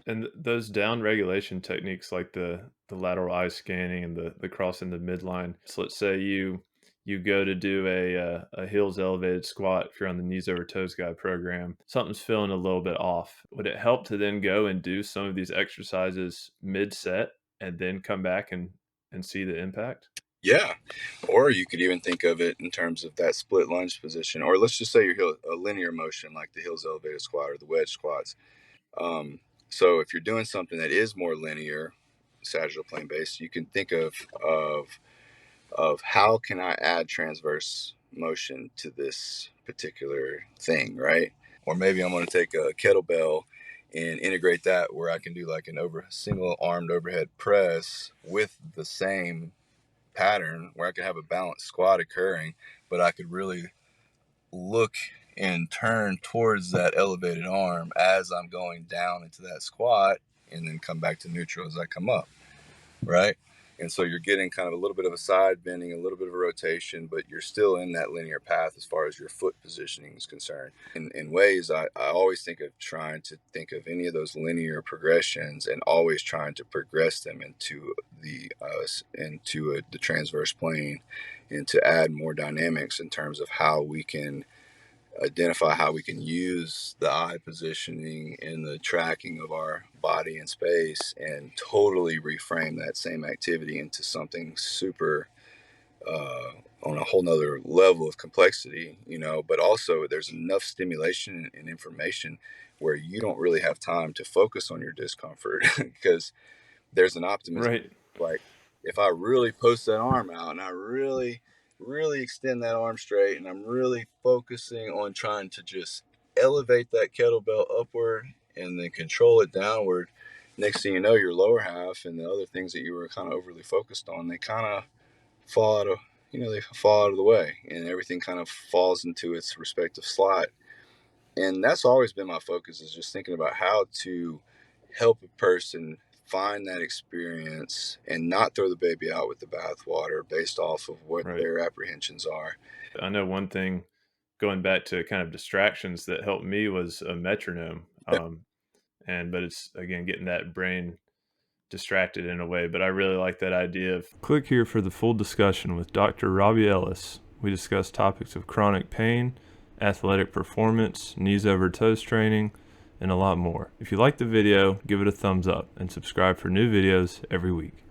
And those down regulation techniques like the lateral eye scanning and the crossing the midline. So let's say you go to do a heels elevated squat if you're on the knees over toes guy program. Something's feeling a little bit off. Would it help to then go and do some of these exercises mid set and then come back and see the impact? Yeah. Or you could even think of it in terms of that split lunge position, or let's just say a linear motion like the heels elevated squat or the wedge squats. Um, so if you're doing something that is more linear, sagittal plane based, you can think of how can I add transverse motion to this particular thing, right? Or maybe I'm going to take a kettlebell and integrate that where I can do like an single armed overhead press with the same pattern where I could have a balanced squat occurring, but I could really look and turn towards that elevated arm as I'm going down into that squat and then come back to neutral as I come up, right? And so you're getting kind of a little bit of a side bending, a little bit of a rotation, but you're still in that linear path as far as your foot positioning is concerned. In ways, I always think of trying to think of any of those linear progressions and always trying to progress them into the transverse plane and to add more dynamics in terms of how we can identify how we can use the eye positioning in the tracking of our body in space and totally reframe that same activity into something super on a whole nother level of complexity, but also there's enough stimulation and information where you don't really have time to focus on your discomfort because there's an optimism. Right. Like if I really post that arm out and I really, really extend that arm straight and I'm really focusing on trying to just elevate that kettlebell upward and then control it downward, next thing you know, your lower half and the other things that you were kind of overly focused on, they kind of fall out of, they fall out of the way and everything kind of falls into its respective slot. And that's always been my focus, is just thinking about how to help a person find that experience and not throw the baby out with the bathwater based off of what Right. their apprehensions are. I know one thing going back to kind of distractions that helped me was a metronome. But it's again getting that brain distracted in a way. But I really like that idea of click here for the full discussion with Dr. Robby Ellis. We discuss topics of chronic pain, athletic performance, knees over toes training, and a lot more. If you like the video, give it a thumbs up and subscribe for new videos every week.